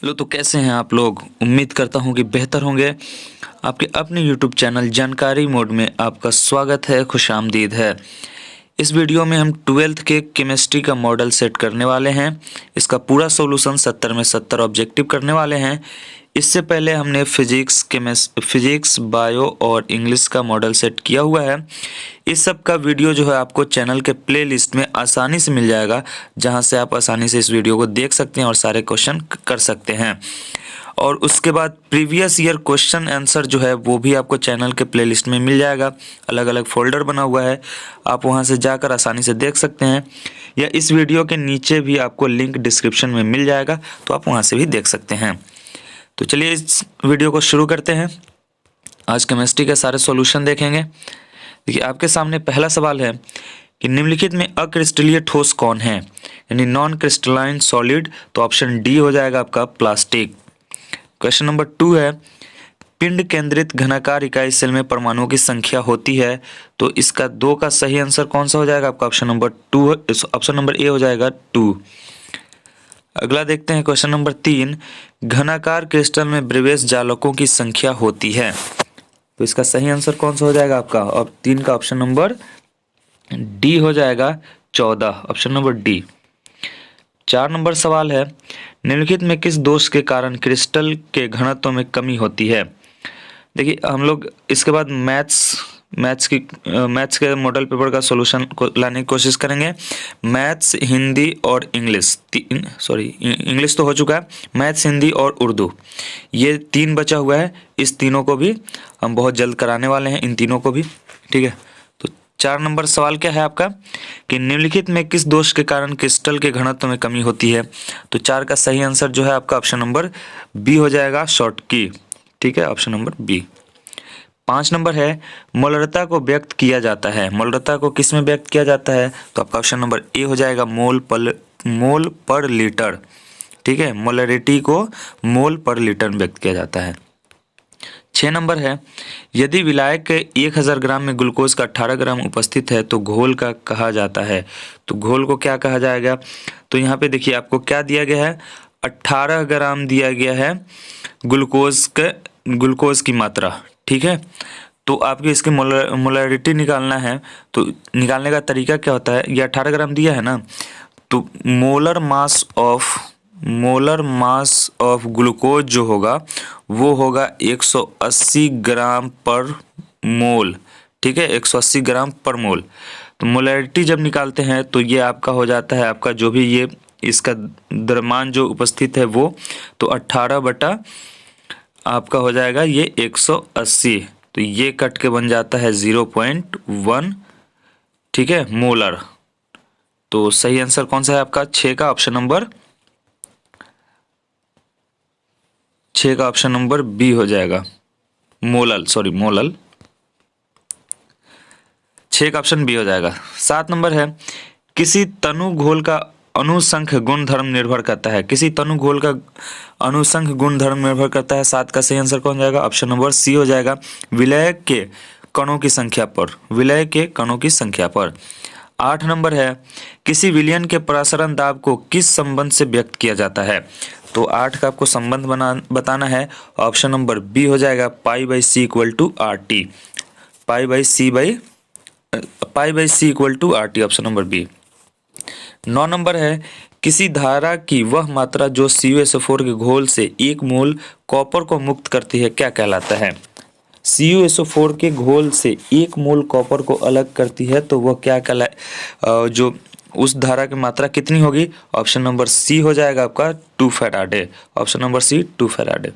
लो तो कैसे हैं आप लोग। उम्मीद करता हूं कि बेहतर होंगे। आपके अपने YouTube चैनल जानकारी मोड में आपका स्वागत है, खुशामदीद है। इस वीडियो में हम 12th के केमिस्ट्री का मॉडल सेट करने वाले हैं। इसका पूरा सॉल्यूशन 70 में 70 ऑब्जेक्टिव करने वाले हैं। इससे पहले हमने फिजिक्स, बायो और इंग्लिश का मॉडल सेट किया हुआ है। इस सब का वीडियो जो है आपको चैनल के प्लेलिस्ट में आसानी से मिल जाएगा, जहां से आप आसानी से इस वीडियो को देख सकते हैं और सारे क्वेश्चन कर सकते हैं। और उसके बाद प्रीवियस ईयर क्वेश्चन आंसर जो है वो भी आपको चैनल के प्लेलिस्ट में मिल जाएगा। अलग अलग फोल्डर बना हुआ है, आप वहां से जाकर आसानी से देख सकते हैं, या इस वीडियो के नीचे भी आपको लिंक डिस्क्रिप्शन में मिल जाएगा, तो आप वहां से भी देख सकते हैं। तो चलिए इस वीडियो को शुरू करते हैं। आज केमिस्ट्री के सारे सॉल्यूशन देखेंगे। देखिए, आपके सामने पहला सवाल है कि निम्नलिखित में अक्रिस्टलीय ठोस कौन है, यानी नॉन क्रिस्टलाइन सॉलिड। तो ऑप्शन डी हो जाएगा आपका प्लास्टिक। क्वेश्चन नंबर 2 है, पिंड केंद्रित घनाकार इकाई सेल में परमाणुओं की संख्या होती है। तो इसका 2 का सही आंसर कौन सा हो जाएगा आपका? ऑप्शन नंबर ए हो जाएगा 2। अगला देखते हैं क्वेश्चन नंबर 3, घनाकार क्रिस्टल में ब्रेवेस जालकों की संख्या होती है। तो इसका सही आंसर कौन सा हो जाएगा आपका? और 3 का ऑप्शन नंबर डी हो जाएगा 14, ऑप्शन नंबर डी। 4 नंबर सवाल है, निम्नलिखित में किस दोष के कारण क्रिस्टल के घनत्व में कमी होती है? देखिए, हम लोग इसके बाद मैथ्स के मॉडल पेपर का सॉल्यूशन को लाने की कोशिश करेंगे। मैथ्स, हिंदी और इंग्लिश, इंग्लिश तो हो चुका है, मैथ्स, हिंदी और उर्दू, ये 3 बचा हुआ है। इस तीनों को भी हम बहुत जल्द कराने वाले हैं, इन तीनों को भी, ठीक है। तो 4 नंबर सवाल क्या है आपका कि निम्नलिखित में किस दोष के कारण क्रिस्टल के घनत्व में कमी होती है? तो 4 का सही आंसर जो है आपका ऑप्शन नंबर बी हो जाएगा, शॉर्ट की, ठीक है, ऑप्शन नंबर बी। 5 नंबर है, मोलरता को व्यक्त किया जाता है। मोलरता को किस में व्यक्त किया जाता है? तो आपका ऑप्शन नंबर ए हो जाएगा, मोल पर लीटर, ठीक है। मोलरिटी को मोल पर लीटर में व्यक्त किया जाता है। 6 नंबर है, यदि विलायक के 1000 ग्राम में ग्लूकोज का 18 ग्राम उपस्थित है तो घोल का कहा जाता है। तो घोल को क्या कहा जाएगा? तो यहाँ पे देखिए आपको क्या दिया गया है, 18 ग्राम दिया गया है ग्लूकोज की मात्रा, ठीक है। तो आपको इसकी मोलरिटी निकालना है। तो निकालने का तरीका क्या होता है, ये 18 ग्राम दिया है ना, तो मोलर मास ऑफ ग्लूकोज जो होगा वो होगा 180 ग्राम पर मोल, ठीक है, 180 ग्राम पर मोल। तो मोलरिटी जब निकालते हैं तो ये आपका हो जाता है, आपका जो भी ये इसका द्रव्यमान जो उपस्थित है वो, तो 18 बटा आपका हो जाएगा ये 180, तो ये कट के बन जाता है 0.1, ठीक है, मोलर। तो सही आंसर कौन सा है आपका? 6 का ऑप्शन नंबर बी हो जाएगा, मोलल। 6 का ऑप्शन बी हो जाएगा। 7 नंबर है, किसी तनु घोल का अनुसंख गुणधर्म निर्भर करता है। किसी तनु घोल का अनुसंख गुणधर्म निर्भर करता है। 7 का सही आंसर कौन जाएगा? ऑप्शन नंबर सी हो जाएगा, विलय के कणों की संख्या पर। 8 नंबर है, किसी विलयन के प्रसारण दाब को किस संबंध से व्यक्त किया जाता है? तो 8 का आपको संबंध बताना है। ऑप्शन नंबर बी हो जाएगा, π/c = RT, π/c = RT, option number B. 9 नंबर है, किसी धारा की वह मात्रा जो CuSO4 के घोल से 1 मोल कॉपर को मुक्त करती है क्या कहलाता है? CuSO4 के घोल से 1 मोल कॉपर को अलग करती है, तो वह क्या जो उस धारा की मात्रा कितनी होगी? ऑप्शन नंबर सी हो जाएगा आपका 2 Faraday, option number C 2 Faraday.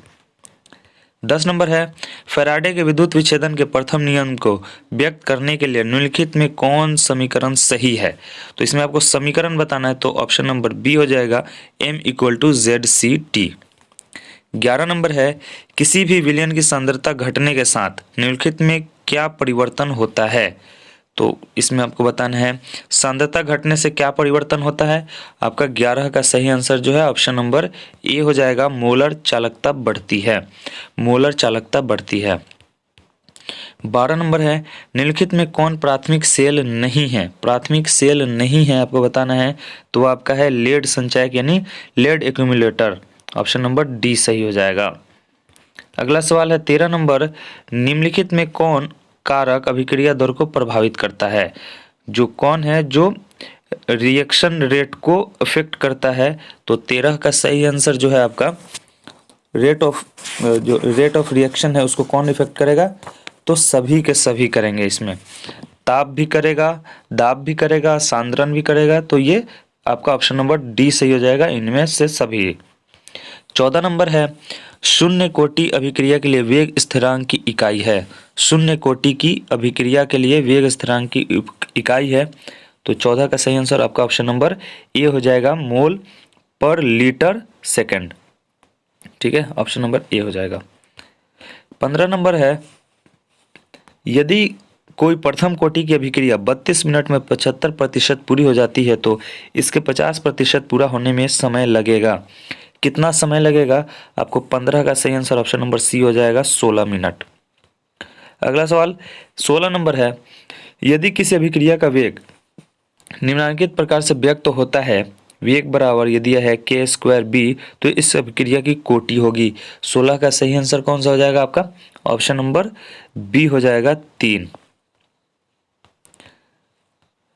10 नंबर है, फैराडे के विद्युत विच्छेदन के प्रथम नियम को व्यक्त करने के लिए निम्नलिखित में कौन समीकरण सही है? तो इसमें आपको समीकरण बताना है, तो ऑप्शन नंबर बी हो जाएगा, M = ZCT। 11 नंबर है, किसी भी विलयन की सांद्रता घटने के साथ निम्नलिखित में क्या परिवर्तन होता है? तो इसमें आपको बताना है सांद्रता घटने से क्या परिवर्तन होता है। आपका 11 का सही आंसर जो है ऑप्शन नंबर ए हो जाएगा, मोलर चालकता बढ़ती है। 12 नंबर है, निम्नलिखित में कौन प्राथमिक सेल नहीं है आपको बताना है। तो आपका है लेड संचयक, यानी lead accumulator. Option number D सही हो जाएगा। अगला सवाल है 13 नंबर, निम्नलिखित में कौन कारक अभिक्रिया दर को प्रभावित करता है? जो कौन है जो रिएक्शन रेट को अफेक्ट करता है? तो 13 का सही आंसर जो है आपका रेट ऑफ रिएक्शन है उसको कौन इफेक्ट करेगा? तो सभी के सभी करेंगे। इसमें ताप भी करेगा, दाब भी करेगा, सांद्रण भी करेगा। तो ये आपका ऑप्शन नंबर डी सही हो जाएगा, इनमें से सभी। 14 नंबर है, शून्य कोटि अभिक्रिया के लिए वेग स्थिरांक की इकाई है। शून्य कोटि की अभिक्रिया के लिए वेग स्थिरांक की इकाई है। तो 14 का सही आंसर आपका ऑप्शन नंबर ए हो जाएगा, मोल पर लीटर सेकंड। ठीक है, ऑप्शन नंबर ए हो जाएगा। 15 नंबर है, यदि कोई प्रथम कोटि की अभिक्रिया 32 मिनट में 75% पूरी हो जाती है तो इसके 50% पूरा होने में समय लगेगा। कितना समय लगेगा? आपको 15 का सही आंसर ऑप्शन नंबर सी हो जाएगा, 16 मिनट। अगला सवाल 16 नंबर है, यदि किसी अभिक्रिया का वेग निम्नलिखित प्रकार से व्यक्त होता है, वेग बराबर यदि यह है के स्क्वायर बी, तो इस अभिक्रिया की कोटि होगी। 16 का सही आंसर कौन सा हो जाएगा आपका? ऑप्शन नंबर बी हो जाएगा, 3।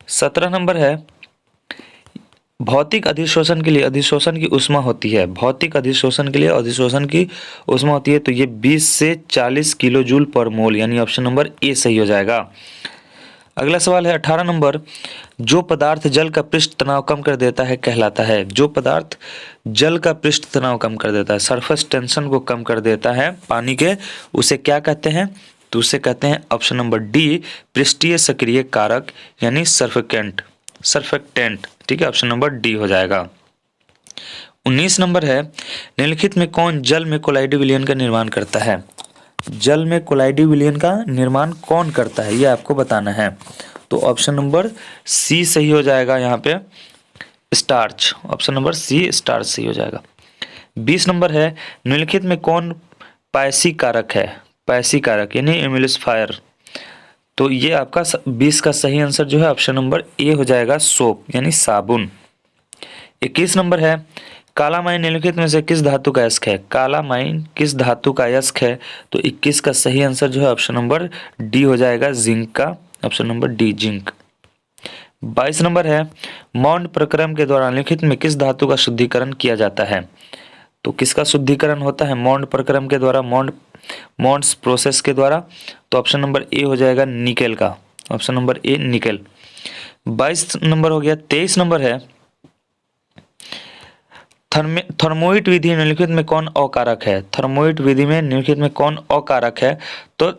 17 नंबर है, भौतिक अधिशोषण के लिए अधिशोषण की ऊष्मा होती है। भौतिक अधिशोषण के लिए अधिशोषण की ऊष्मा होती है तो ये 20 से 40 किलो जूल पर मोल, यानी ऑप्शन नंबर ए सही हो जाएगा। अगला सवाल है 18 नंबर, जो पदार्थ जल का पृष्ठ तनाव कम कर देता है कहलाता है। जो पदार्थ जल का पृष्ठ तनाव कम कर देता है, सरफेस टेंशन को कम कर देता है पानी के, उसे क्या कहते हैं? तो उसे कहते हैं ऑप्शन नंबर डी, पृष्ठीय सक्रिय कारक, यानी सर्फेक्टेंट। ठीक है, ऑप्शन नंबर डी हो जाएगा। 19 नंबर है, निम्नलिखित में कौन जल में कोलाइडी विलयन का निर्माण करता है? जल में कोलाइडी विलयन का निर्माण कौन करता है, ये आपको बताना है। तो ऑप्शन नंबर सी सही हो जाएगा, यहाँ पे starch. Option number C, starch सही हो जाएगा। 20 नंबर है, निम्नलिखित में कौन पायसी कारक है? पायसी कारक यानी एमिलिफायर। तो ये आपका 20 का सही आंसर जो है ऑप्शन नंबर ए हो जाएगा, सोप यानी साबुन। 21 नंबर है, कालामाइन निम्नलिखित में से किस धातु का अयस्क है? कालामाइन किस धातु का अयस्क है? तो 21 का सही आंसर जो है ऑप्शन नंबर डी हो जाएगा, जिंक का। Option number D, zinc. 22 number है, मॉन्ड प्रक्रम के दौरान निम्नलिखित में किस धातु का शुद्धिकरण किया जाता है? तो किसका शुद्धिकरण होता है मॉन्ड प्रक्रम के द्वारा, मॉन्ड्स प्रोसेस के द्वारा? तो ऑप्शन नंबर ए हो जाएगा, निकेल का। Option number A, nickel. 22 number हो गया। 23 नंबर है, थर्मोइट विधि में निम्नलिखित में कौन अकारक है? थर्मोइट विधि में निम्नलिखित में कौन अकारक है? तो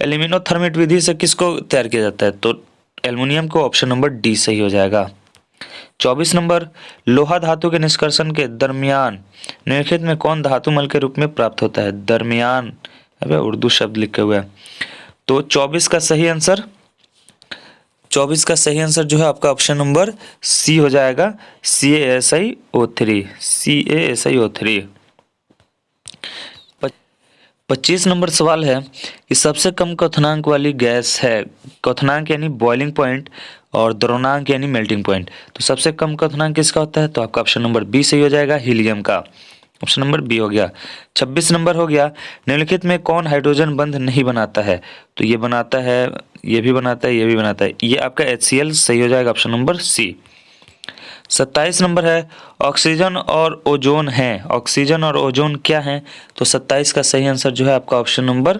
एल्यूमिनोथर्मिट विधि से किसको तैयार किया जाता है? तो एल्युमिनियम को। ऑप्शन नंबर डी सही हो जाएगा। 24 नंबर, लोहा धातु के निष्कर्षण के दरमियान निम्नलिखित में कौन धातु मल के रूप में प्राप्त होता है? दरमियान, अबे उर्दू शब्द लिखे हुए हैं। तो 24 का सही आंसर जो है आपका ऑप्शन नंबर सी हो जाएगा, CaSiO3। 25 नंबर सवाल है कि सबसे कम क्वथनांक वाली गैस है। क्वथनांक यानी बॉइलिंग पॉइंट और द्रवनांक यानी मेल्टिंग पॉइंट। तो सबसे कम क्वथनांक किसका होता है? तो आपका ऑप्शन नंबर बी सही हो जाएगा, हीलियम का। ऑप्शन नंबर बी हो गया। 26 नंबर हो गया, निम्नलिखित में कौन हाइड्रोजन बंध नहीं बनाता है? तो ये बनाता है, ये भी बनाता है, ये भी बनाता है। ये आपका HCl सही हो जाएगा, ऑप्शन नंबर सी। 27 नंबर है, ऑक्सीजन और ओजोन है। ऑक्सीजन और ओजोन क्या है? तो 27 का सही आंसर जो है आपका ऑप्शन नंबर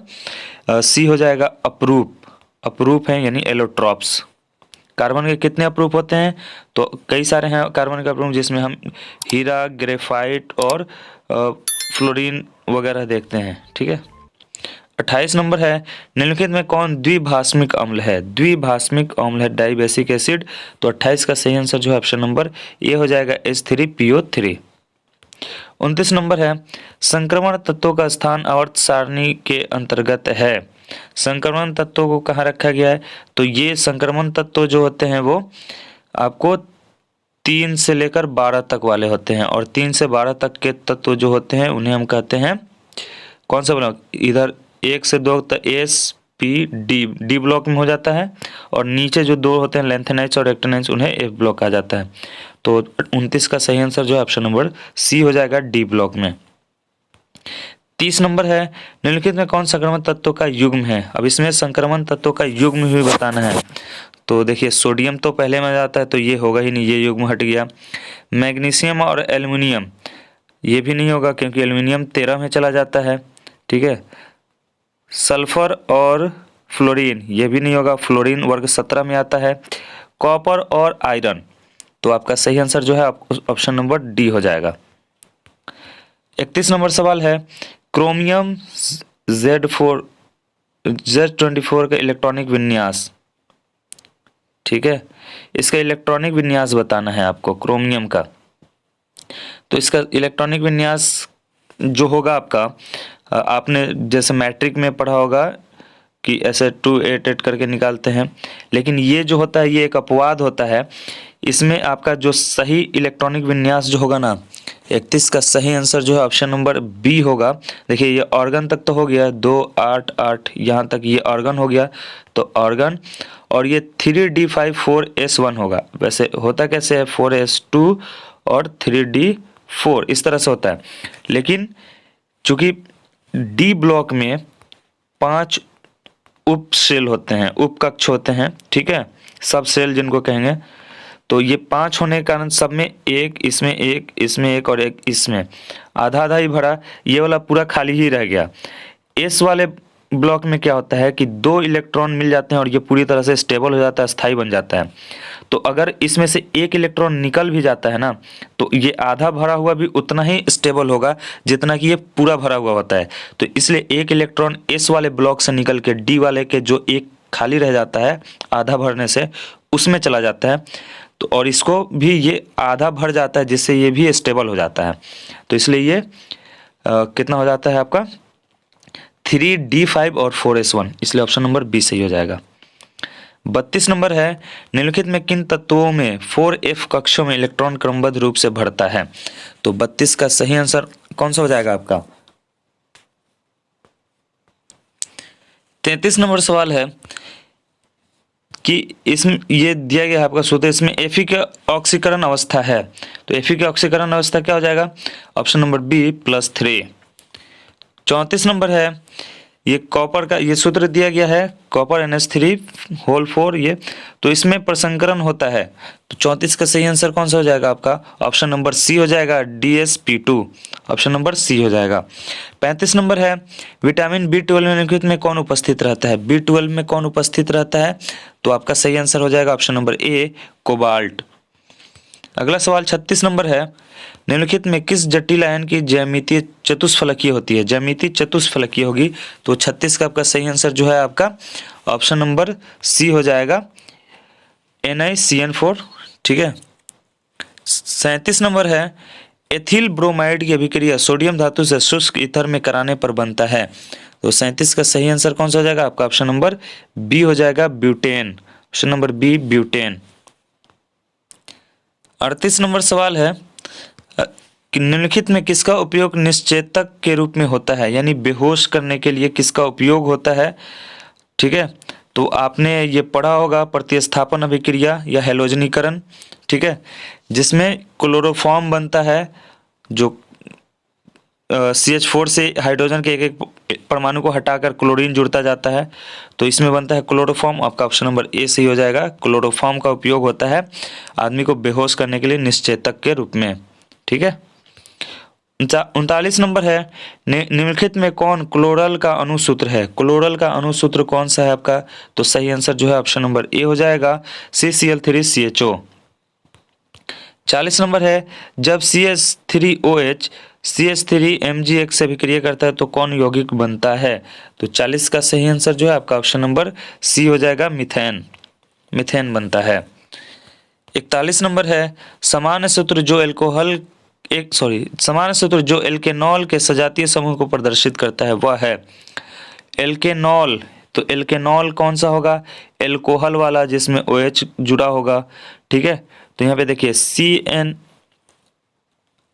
सी हो जाएगा, अपरूप है यानी एलोट्रॉप्स। कार्बन के कितने अपरूप होते हैं? तो कई सारे हैं कार्बन के अपरूप, जिसमें हम हीरा, ग्रेफाइट और फ्लोरीन वगैरह देखते हैं। ठीक है। 28 नंबर है, निम्नलिखित में कौन द्विभाषमिक अम्ल है? द्विभाषमिक अम्ल है डाइबेसिक एसिड। तो 28 का सही आंसर जो है ऑप्शन नंबर ए हो जाएगा, H3PO3। 29 नंबर है, संक्रमण तत्वों का स्थान आवर्त सारणी के अंतर्गत है। संक्रमण तत्वों को कहाँ रखा गया है? तो ये संक्रमण तत्व जो होते हैं वो आपको 3 से लेकर 12 तक वाले होते हैं, और 3 से 12 तक के तत्व जो होते हैं उन्हें हम कहते हैं कौन सा ब्लॉक? इधर 1 से 2 तक डी ब्लॉक में हो जाता है, और नीचे जो 2 होते हैं लेंथेनाइट्स और एक्टिनाइट्स, उन्हें F ब्लॉक कहा जाता है। तो 29 का सही आंसर जो है ऑप्शन नंबर सी हो जाएगा डी ब्लॉक में। 30 नंबर है, निम्नलिखित में कौन संक्रमण तत्वों का युग्म है। अब इसमें संक्रमण तत्वों का युग्म भी बताना है। तो देखिए सोडियम तो पहले में जाता है तो ये होगा ही नहीं, ये युग्म हट गया। मैग्नीशियम और एल्युमिनियम ये भी नहीं होगा क्योंकि एल्युमिनियम 13 में चला जाता है, ठीक है। सल्फर और फ्लोरीन ये भी नहीं होगा, फ्लोरीन वर्ग 17 में आता है। कॉपर और आयरन, तो आपका सही आंसर जो है ऑप्शन नंबर डी हो जाएगा। 31 नंबर सवाल है, क्रोमियम Z24 का इलेक्ट्रॉनिक विन्यास, ठीक है। इसका इलेक्ट्रॉनिक विन्यास बताना है आपको क्रोमियम का। तो इसका इलेक्ट्रॉनिक विन्यास जो होगा आपका, आपने जैसे मैट्रिक में पढ़ा होगा कि ऐसे 288 करके निकालते हैं, लेकिन ये जो होता है ये एक अपवाद होता है। इसमें आपका जो सही इलेक्ट्रॉनिक विन्यास जो होगा ना, 31 का सही आंसर जो है ऑप्शन नंबर बी होगा। देखिए ये ऑर्गन तक तो हो गया, 2 8 8 यहाँ तक ये ऑर्गन हो गया, तो ऑर्गन, और ये 3D5 4S1 होगा। वैसे होता कैसे है 4S2 और 3D4 इस तरह से होता है, लेकिन चूंकि डी ब्लॉक में 5 उप सेल होते हैं, उप कक्ष होते हैं, ठीक है, सब सेल जिनको कहेंगे। तो ये 5 होने के कारण सब में एक, इसमें एक, इसमें एक और एक इसमें, आधा आधा ही भरा, ये वाला पूरा खाली ही रह गया। इस वाले ब्लॉक में क्या होता है कि 2 इलेक्ट्रॉन मिल जाते हैं और ये पूरी तरह से स्टेबल हो जाता है, स्थायी बन जाता है। तो अगर इसमें से एक इलेक्ट्रॉन निकल भी जाता है ना, तो ये आधा भरा हुआ भी उतना ही स्टेबल होगा जितना कि ये पूरा भरा हुआ होता है। तो इसलिए एक इलेक्ट्रॉन इस वाले ब्लॉक से निकल के डी वाले के जो एक खाली रह जाता है आधा भरने से, उसमें चला जाता है। तो और इसको भी ये आधा भर जाता है जिससे ये भी स्टेबल हो जाता है। तो इसलिए ये कितना हो जाता है आपका 3D5 और 4S1, इसलिए ऑप्शन नंबर बी सही हो जाएगा। 32 नंबर है, निम्नलिखित में किन तत्वों में 4F कक्षों में इलेक्ट्रॉन क्रमबद्ध रूप से बढ़ता है। तो 32 का सही आंसर कौन सा हो जाएगा आपका। 33 नंबर सवाल है कि इसमें ये दिया गया है आपका सूत्र, इसमें Fe का ऑक्सीकरण अवस्था है। तो Fe की ऑक्सीकरण अवस्था क्या हो जाएगा, ऑप्शन नंबर बी +3। 34 नंबर है, ये कॉपर का ये सूत्र दिया गया है, कॉपर NH3 ये, तो इसमें प्रसंकरण होता है। तो 34 का सही आंसर कौन सा हो जाएगा आपका, ऑप्शन नंबर सी हो जाएगा DsP2, ऑप्शन नंबर सी हो जाएगा। 35 नंबर है, विटामिन B12 निम्नलिखित में कौन उपस्थित रहता है। B12 में कौन उपस्थित रहता है, तो आपका सही आंसर हो जाएगा ऑप्शन नंबर ए कोबाल्ट। अगला सवाल 36 नंबर है, निम्नलिखित में किस जटिल आयन की ज्यामिति चतुष्फलकीय होती है। ज्यामिति चतुष्फलकीय होगी, तो 36 का आपका सही आंसर जो है आपका ऑप्शन नंबर सी हो जाएगा NiCN4, ठीक है। 37 नंबर है, एथिल ब्रोमाइड की अभिक्रिया सोडियम धातु से शुष्क ईथर में कराने पर बनता है। तो 37 का सही आंसर कौन सा हो जाएगा आपका, ऑप्शन नंबर बी हो जाएगा butane, option number B butane. 38 number सवाल है कि निम्नलिखित में किसका उपयोग निश्चेतक के रूप में होता है, यानी बेहोश करने के लिए किसका उपयोग होता है, ठीक है। तो आपने ये पढ़ा होगा प्रतिस्थापन अभिक्रिया या हैलोजनीकरण, ठीक है, जिसमें क्लोरोफॉर्म बनता है, जो CH4 से हाइड्रोजन के एक एक परमाणु को हटाकर क्लोरीन जुड़ता जाता है, तो इसमें बनता है क्लोरोफॉर्म। आपका ऑप्शन नंबर ए सही हो जाएगा, क्लोरोफॉर्म का उपयोग होता है आदमी को बेहोश करने के लिए निश्चेतक के रूप में, ठीक है। 39 नंबर है, निम्नलिखित में कौन क्लोरल का अणुसूत्र है। क्लोरल का अणुसूत्र कौन सा है आपका, तो सही आंसर जो है ऑप्शन नंबर ए हो जाएगा CCl3CHO। 40 नंबर है, जब CH3OH CH3MgX से अभिक्रिया करता है तो कौन यौगिक बनता है। तो 40 का सही आंसर जो है आपका ऑप्शन नंबर सी हो जाएगा मीथेन, मीथेन बनता है। 41 नंबर है, सामान्य सूत्र जो एल्केनॉल के सजातीय समूह को प्रदर्शित करता है वह है एल्केनॉल। तो एल्केनॉल कौन सा होगा, एल्कोहल वाला जिसमें OH जुड़ा होगा, ठीक है। तो यहाँ पे देखिए CN,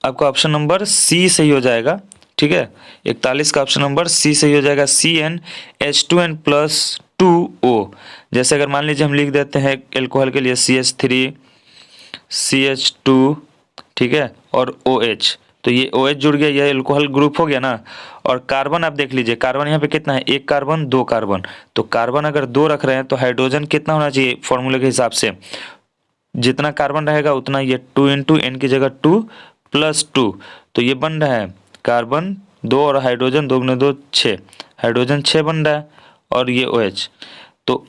आपका ऑप्शन नंबर सी सही हो जाएगा, ठीक है। 41 का ऑप्शन नंबर सी सही हो जाएगा CnH2n+2O। जैसे अगर मान लीजिए हम लिख देते हैं एल्कोहल के लिए CH3 CH2, ठीक है, और OH। तो ये OH जुड़ गया, ये एल्कोहल ग्रुप हो गया ना। और कार्बन आप देख लीजिए, कार्बन यहाँ पे कितना है, एक कार्बन दो कार्बन। तो कार्बन अगर दो रख रहे हैं तो हाइड्रोजन कितना होना चाहिए फॉर्मूले के हिसाब से, जितना कार्बन रहेगा उतना ये 2 इंटू एन की जगह 2 प्लस 2। तो ये बन रहा है कार्बन 2 और हाइड्रोजन 2 गुने 2 6, हाइड्रोजन 6 बन रहा है, और ये OH। तो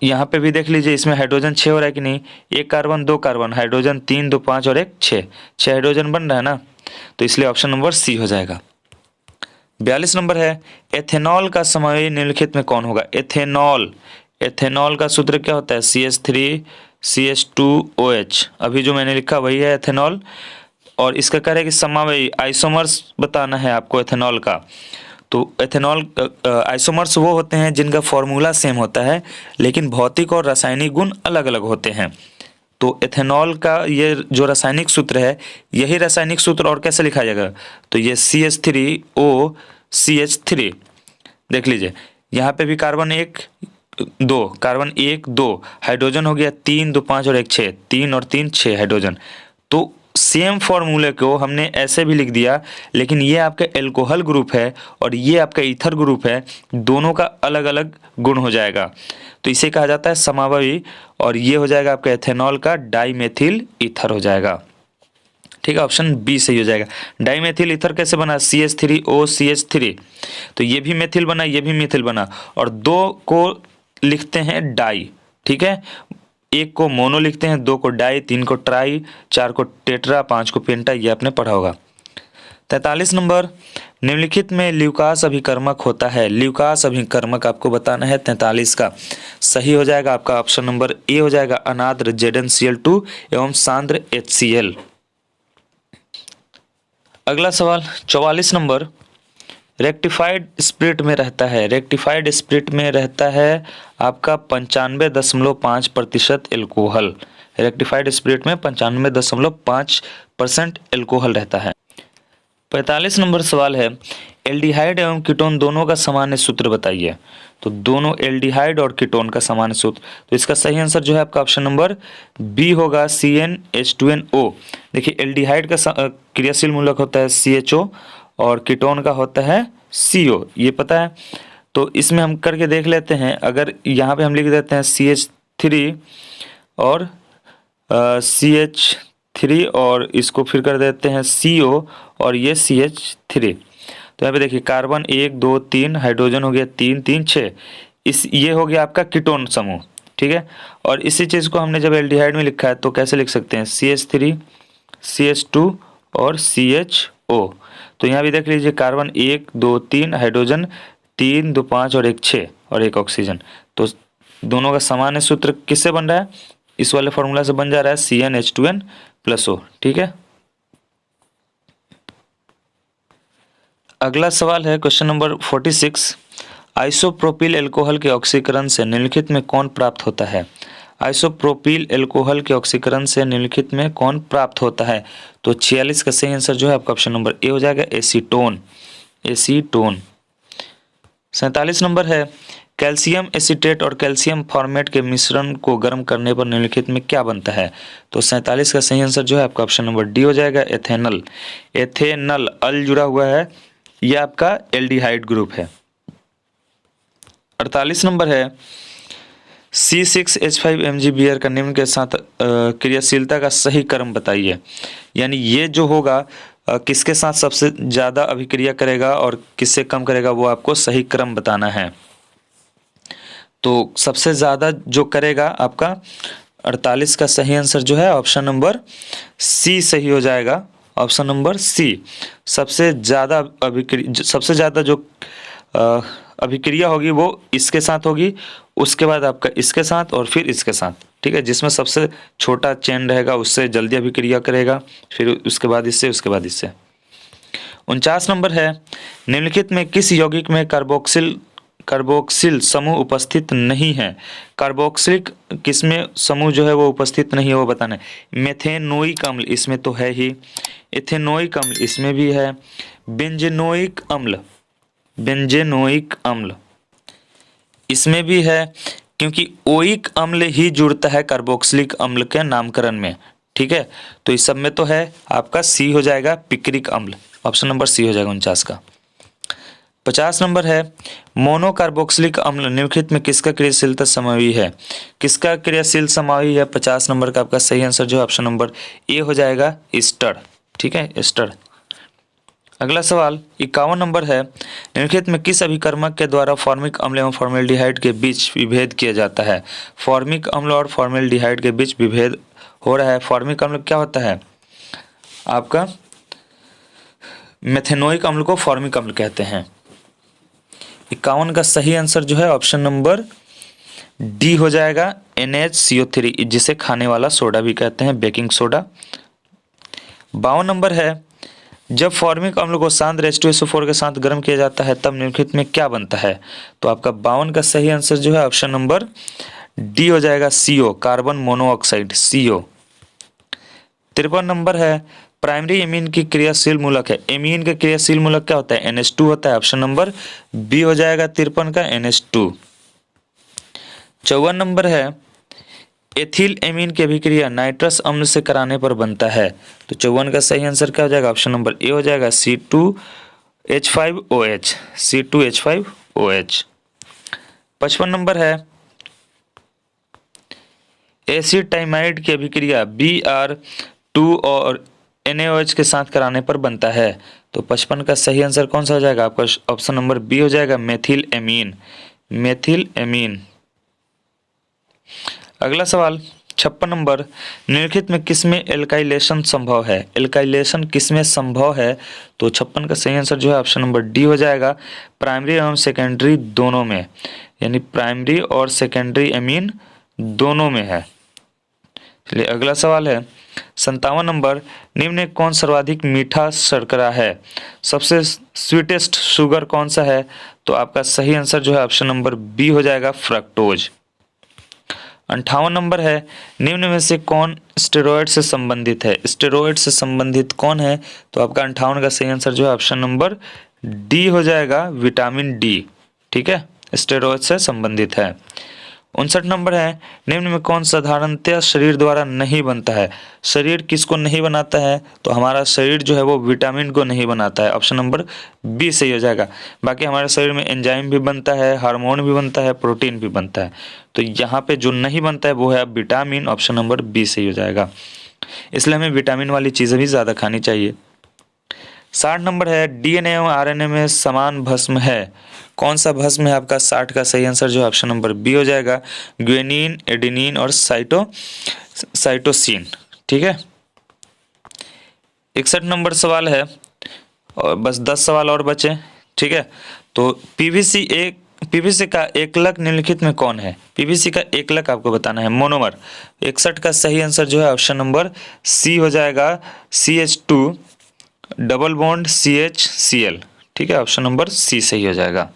यहाँ पे भी देख लीजिए, इसमें हाइड्रोजन 6 हो रहा है कि नहीं, एक कार्बन दो कार्बन, हाइड्रोजन 3 2 5 और एक 6, 6 हाइड्रोजन बन रहा है ना। तो इसलिए ऑप्शन नंबर सी हो जाएगा। 42 नंबर है, एथेनॉल का समावेशी निम्नलिखित में कौन होगा। एथेनॉल, एथेनॉल का सूत्र क्या होता है, CH3 CH2OH। अभी जो मैंने लिखा वही है एथेनॉल। और इसका कह रहा है कि समावेशी आइसोमर्स बताना है आपको एथेनॉल का। तो एथेनॉल आइसोमर्स वो होते हैं जिनका फॉर्मूला सेम होता है लेकिन भौतिक और रासायनिक गुण अलग अलग होते हैं। तो एथेनॉल का ये जो रासायनिक सूत्र है, यही रासायनिक सूत्र और कैसे लिखा जाएगा, तो ये CH3OCH3। देख लीजिए, यहाँ पे भी कार्बन एक दो, कार्बन एक दो, हाइड्रोजन हो गया 3 2 5 और एक 6, 3 और 3 6 हाइड्रोजन। तो सेम फॉर्मूले को हमने ऐसे भी लिख दिया, लेकिन ये आपका एल्कोहल ग्रुप है और ये आपका ईथर ग्रुप है, दोनों का अलग अलग गुण हो जाएगा। तो इसे कहा जाता है समावयवी, और ये हो जाएगा आपका एथेनॉल का डाइमेथिल ईथर हो जाएगा। ठीक है, ऑप्शन बी सही हो जाएगा। डाइमेथिल ईथर कैसे बना, CH3OCH3। तो ये भी मेथिल बना, ये भी मेथिल बना, और दो को लिखते हैं डाई, ठीक है, एक को मोनो लिखते हैं, दो को डाई, तीन को ट्राई, चार को टेट्रा, पांच को पेंटा, ये आपने पढ़ा होगा। 43 नंबर, निम्नलिखित में ल्यूकास अभिकर्मक होता है। ल्यूकास अभिकर्मक आपको बताना है 43 का। सही हो जाएगा आपका ऑप्शन नंबर ए हो जाएगा, अनाद्र ZnCl2 एवं सांद्र HCl। अगला सवाल 44 नंबर, रेक्टिफाइड स्पिरिट में रहता है। रेक्टिफाइड स्पिरिट में रहता है आपका 95.5% एल्कोहल। रेक्टिफाइड स्पिरिट में 95.5% एल्कोहल रहता है। 45 नंबर सवाल है, एल्डिहाइड एवं कीटोन दोनों का सामान्य सूत्र बताइए। तो दोनों एल्डिहाइड और कीटोन का सामान्य सूत्र, तो इसका सही आंसर जो है आपका ऑप्शन नंबर बी होगा, CnH2nO। देखिए, एल्डिहाइड का क्रियाशील मूलक होता है CHO और कीटोन का होता है CO, ये पता है। तो इसमें हम करके देख लेते हैं। अगर यहाँ पे हम लिख देते हैं CH3 और CH3 और इसको फिर कर देते हैं CO और ये CH3। तो यहाँ पे देखिए, कार्बन 1 2 3, हाइड्रोजन हो गया 3 3 6, ये हो गया आपका कीटोन समूह, ठीक है। और इसी चीज़ को हमने जब एल्डिहाइड में लिखा है तो कैसे लिख सकते हैं, CH3 CH2 और CHO। तो यहाँ भी देख लीजिए, कार्बन 1 2 3, हाइड्रोजन 3 2 5 और एक 6 और एक ऑक्सीजन। तो दोनों का सामान्य सूत्र किससे बन रहा है, इस वाले फॉर्मूला से बन जा रहा है CnH2n+O, ठीक है। अगला सवाल है क्वेश्चन नंबर 46, आइसोप्रोपिल एल्कोहल के ऑक्सीकरण से निम्नलिखित में कौन प्राप्त होता है। आइसोप्रोपिल एल्कोहल के ऑक्सीकरण से निम्नलिखित में कौन प्राप्त होता है। तो 46 का सही आंसर जो है आपका ऑप्शन नंबर ए हो जाएगा, एसीटोन। एसीटोन। 47 नंबर है, कैल्शियम एसीटेट और कैल्शियम फॉर्मेट के मिश्रण को गर्म करने पर निम्नलिखित में क्या बनता है। तो 47 का सही आंसर जो है आपका ऑप्शन नंबर डी हो जाएगा, एथेनल। एथेनल, अल जुड़ा हुआ है, यह आपका एल्डिहाइड ग्रुप है। 48 नंबर है, C6H5Mg बियर का निम्न के साथ क्रियाशीलता का सही क्रम बताइए। यानी ये जो होगा किसके साथ सबसे ज़्यादा अभिक्रिया करेगा और किससे कम करेगा, वो आपको सही क्रम बताना है। तो सबसे ज़्यादा जो करेगा आपका 48 का सही आंसर जो है ऑप्शन नंबर सी सही हो जाएगा। ऑप्शन नंबर सी, सबसे ज़्यादा जो अभिक्रिया होगी वो इसके साथ होगी, उसके बाद आपका इसके साथ और फिर इसके साथ, ठीक है। जिसमें सबसे छोटा चेन रहेगा उससे जल्दी अभिक्रिया करेगा, फिर उसके बाद इससे, उसके बाद इससे। 49 नंबर है, निम्नलिखित में किस यौगिक में कार्बोक्सिल समूह उपस्थित नहीं है। कार्बोक्सिलिक किसमें समूह जो है वो उपस्थित नहीं है, वो बताना है। मेथेनोइक अम्ल इसमें तो है ही, एथेनोइक अम्ल इसमें भी है, बेंजेनोइक अम्ल इसमें भी है, क्योंकि ओइक अम्ल ही जुड़ता है कार्बोक्सिलिक अम्ल के नामकरण में। ठीक है, तो इस सब में तो है आपका सी हो जाएगा पिक्रिक अम्ल, ऑप्शन नंबर सी हो जाएगा 49 का। 50 नंबर है मोनोकार्बोक्सिलिक अम्ल निम्नलिखित में किसका क्रियाशीलता समावी है? किसका क्रियाशील समावी है? 50 नंबर का आपका सही आंसर जो है ऑप्शन नंबर ए हो जाएगा एस्टर। ठीक है, एस्टर। अगला सवाल 51 नंबर है निम्नलिखित में किस अभिकर्मक के द्वारा फॉर्मिक अम्ल एवं फॉर्मेल्डिहाइड के बीच विभेद किया जाता है? फॉर्मिक अम्ल और फॉर्मेल्डिहाइड के बीच विभेद हो रहा है। फॉर्मिक अम्ल क्या होता है? आपका मेथेनोइक अम्ल को फॉर्मिक अम्ल कहते हैं। 51 का सही आंसर जो है ऑप्शन नंबर डी हो जाएगा NaCO3, जिसे खाने वाला सोडा भी कहते हैं, बेकिंग सोडा। 52 नंबर है जब फॉर्मिक अम्ल को सांद्र H2SO4 के साथ गर्म किया जाता है तब निम्नलिखित में क्या बनता है? तो आपका 52 का सही आंसर जो है ऑप्शन नंबर डी हो जाएगा CO, carbon monoxide, CO। 53 number है प्राइमरी एमीन की क्रियाशील मूलक है। एमीन का क्रियाशील मूलक क्या होता है? NH2 होता है, ऑप्शन नंबर बी हो जाएगा 53 का NH2। 54 नंबर है एथिल एमीन की अभिक्रिया नाइट्रस अम्ल से कराने पर बनता है। तो 54 का सही आंसर क्या हो जाएगा? ऑप्शन नंबर ए हो जाएगा C2H5OH, C2H5OH। 55 नंबर है एसिटाइमाइड की अभिक्रिया Br2 और NaOH के साथ कराने पर बनता है। तो 55 का सही आंसर कौन सा हो जाएगा? आपका ऑप्शन नंबर बी हो जाएगा मेथिल एमीन, मेथिल एमीन। अगला सवाल 56 नंबर निम्नलिखित में किसमें एल्काइलेशन संभव है? एल्काइलेशन किसमें संभव है? तो 56 का सही आंसर जो है ऑप्शन नंबर डी हो जाएगा प्राइमरी एवं सेकेंडरी दोनों में, यानी प्राइमरी और सेकेंडरी एमीन दोनों में है। चलिए अगला सवाल है 57 नंबर निम्न में कौन सर्वाधिक मीठा शर्करा है? सबसे स्वीटेस्ट शुगर कौन सा है? तो आपका सही आंसर जो है ऑप्शन नंबर बी हो जाएगा फ्रक्टोज। 58 नंबर है निम्न में से कौन स्टेरॉयड से संबंधित है? स्टेरॉयड से संबंधित कौन है? तो आपका 58 का सही आंसर जो है ऑप्शन नंबर डी हो जाएगा विटामिन डी। ठीक है, स्टेरॉयड से संबंधित है। 59 नंबर है निम्न में कौन साधारणतया शरीर द्वारा नहीं बनता है? शरीर किसको नहीं बनाता है? तो हमारा शरीर जो है वो विटामिन को नहीं बनाता है, ऑप्शन नंबर बी सही हो जाएगा। बाकी हमारे शरीर में एंजाइम भी बनता है, हार्मोन भी बनता है, प्रोटीन भी बनता है। तो यहाँ पे जो नहीं बनता है वो है विटामिन, ऑप्शन नंबर बी सही हो जाएगा। इसलिए हमें विटामिन वाली चीज़ें भी ज़्यादा खानी चाहिए। 60 नंबर है DNA एवं RNA में समान भस्म है। कौन सा भस्म है आपका? 60 का सही आंसर जो ऑप्शन नंबर बी हो जाएगा ग्वेनिन, एडेनिन और साइटोसिन। ठीक है, 61 नंबर सवाल है और बस 10 सवाल और बचे। ठीक है, तो पीवीसी का एकलक निम्नलिखित में कौन है? पीवीसी का एकलक आपको बताना है, मोनोमर। 61 का सही आंसर जो है ऑप्शन नंबर सी हो जाएगा CH2 डबल बॉन्ड CHCl। ठीक है, ऑप्शन नंबर सी सही हो जाएगा।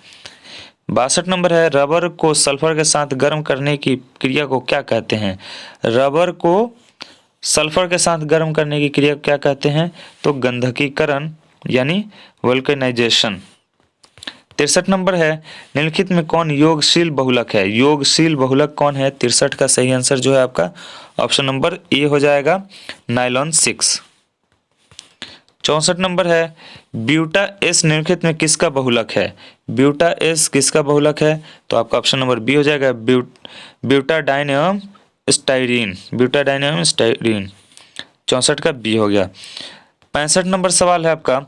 62 नंबर है रबर को सल्फर के साथ गर्म करने की क्रिया को क्या कहते हैं? रबर को सल्फर के साथ गर्म करने की क्रिया क्या कहते हैं? तो गंधकीकरण यानी वल्केनाइजेशन। 63 नंबर है निम्नलिखित में कौन योगशील बहुलक है? योगशील बहुलक कौन है? 63 का सही आंसर जो है आपका ऑप्शन नंबर ए हो जाएगा नाइलॉन 6। 64 नंबर है ब्यूटा एस निम्नलिखित में किसका बहुलक है? ब्यूटा एस किसका बहुलक है? तो आपका ऑप्शन नंबर बी हो जाएगा ब्यूटाडाइन एवं स्टाइरीन, ब्यूटाडाइन एवं स्टाइरीन। 64 का बी हो गया। 65 नंबर सवाल है आपका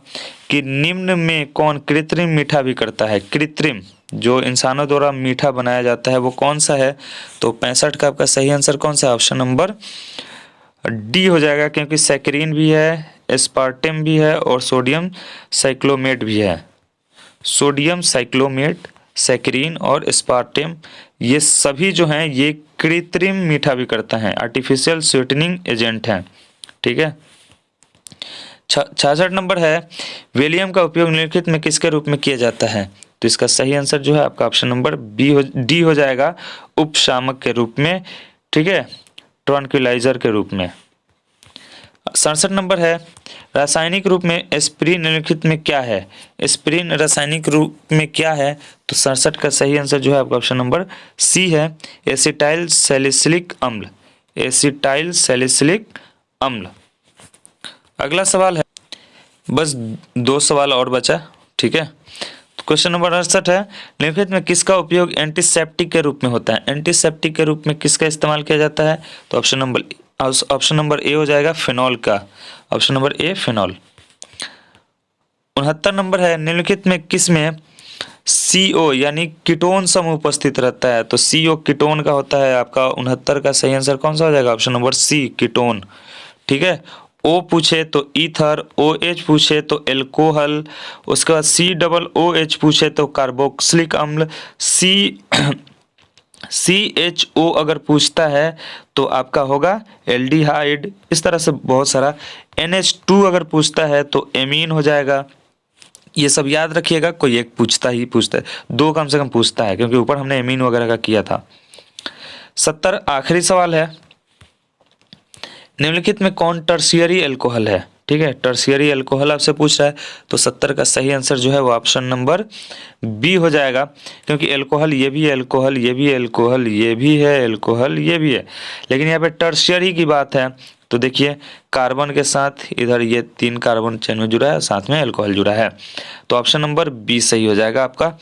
कि निम्न में कौन कृत्रिम मीठा भी करता है? कृत्रिम जो इंसानों द्वारा मीठा बनाया जाता है वो कौन सा है? तो 65 का आपका सही आंसर कौन सा? ऑप्शन नंबर डी हो जाएगा, क्योंकि सैकरीन भी है, एस्पार्टेम भी है और सोडियम साइक्लोमेट भी है। सोडियम साइक्लोमेट, सैकरीन और एस्पार्टेम ये सभी जो हैं ये कृत्रिम मीठा भी करता है, आर्टिफिशियल स्वीटनिंग एजेंट हैं। ठीक है, 66 नंबर है वेलियम का उपयोग निम्नलिखित में किसके रूप में किया जाता है? तो इसका सही आंसर जो है आपका ऑप्शन नंबर डी हो जाएगा उपशामक के रूप में। ठीक है, ट्रॉन्क्विलाइजर के रूप में। 67 नंबर है, रासायनिक रूप में एस्पिरिन निम्नलिखित में क्या है? एस्पिरिन रासायनिक रूप में क्या है? तो 67 का सही आंसर जो है आपका ऑप्शन नंबर सी है, एसिटाइल सैलिसिलिक अम्ल। एसिटाइल सैलिसिलिक अम्ल। अगला सवाल है, बस 2 सवाल और बचा, ठीक है। क्वेश्चन नंबर 68 है, निम्नलिखित में किसका उपयोग एंटीसेप्टिक के रूप में होता है? एंटीसेप्टिक के रूप में किसका इस्तेमाल किया जाता है? तो ऑप्शन नंबर ए हो जाएगा फिनॉल का। Option number A phenol. 69 number है, निम्नलिखित में किस में CO यानी कीटोन समूह उपस्थित रहता है? तो CO कीटोन का होता है। आपका 69 का सही आंसर कौन सा हो जाएगा? ऑप्शन नंबर सी कीटोन, ठीक है। O पूछे तो ईथर, OH पूछे तो एल्कोहल, उसके बाद COOH पूछे तो कार्बोक्सिलिक अम्ल, CHO अगर पूछता है तो आपका होगा एल्डिहाइड। इस तरह से बहुत सारा। NH2 अगर पूछता है तो एमीन हो जाएगा। ये सब याद रखिएगा, कोई एक पूछता है, 2 कम से कम पूछता है, क्योंकि ऊपर हमने एमीन वगैरह का किया था। 70 आखिरी सवाल है, निम्नलिखित में कौन टर्शियरी एल्कोहल है? ठीक है, टर्शियरी एल्कोहल आपसे पूछ रहा है, तो 70 का सही आंसर जो है वो ऑप्शन नंबर बी हो जाएगा, क्योंकि एल्कोहल ये भी है, एल्कोहल ये भी है, एल्कोहल ये भी है, एल्कोहल ये भी है, लेकिन यहाँ पे टर्शियरी की बात है। तो देखिए कार्बन के साथ इधर ये 3 कार्बन चेन में जुड़ा है, साथ में अल्कोहल जुड़ा है, तो ऑप्शन नंबर बी सही हो जाएगा आपका।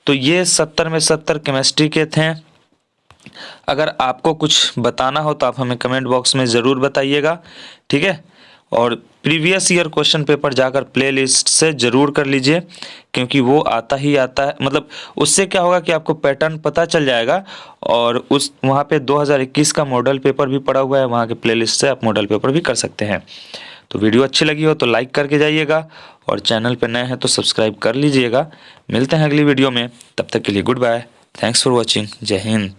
तो ये 70 में 70 केमिस्ट्री के थे। अगर आपको कुछ बताना हो तो आप हमें कमेंट बॉक्स में ज़रूर बताइएगा, ठीक है। और प्रीवियस ईयर क्वेश्चन पेपर जाकर प्लेलिस्ट से ज़रूर कर लीजिए, क्योंकि वो आता ही आता है, मतलब उससे क्या होगा कि आपको पैटर्न पता चल जाएगा, और उस वहाँ पे 2021 का मॉडल पेपर भी पड़ा हुआ है, वहाँ के प्लेलिस्ट से आप मॉडल पेपर भी कर सकते हैं। तो वीडियो अच्छी लगी हो तो लाइक करके जाइएगा, और चैनल पर नए हैं तो सब्सक्राइब कर लीजिएगा। मिलते हैं अगली वीडियो में, तब तक के लिए goodbye, thanks for watching, जय हिंद।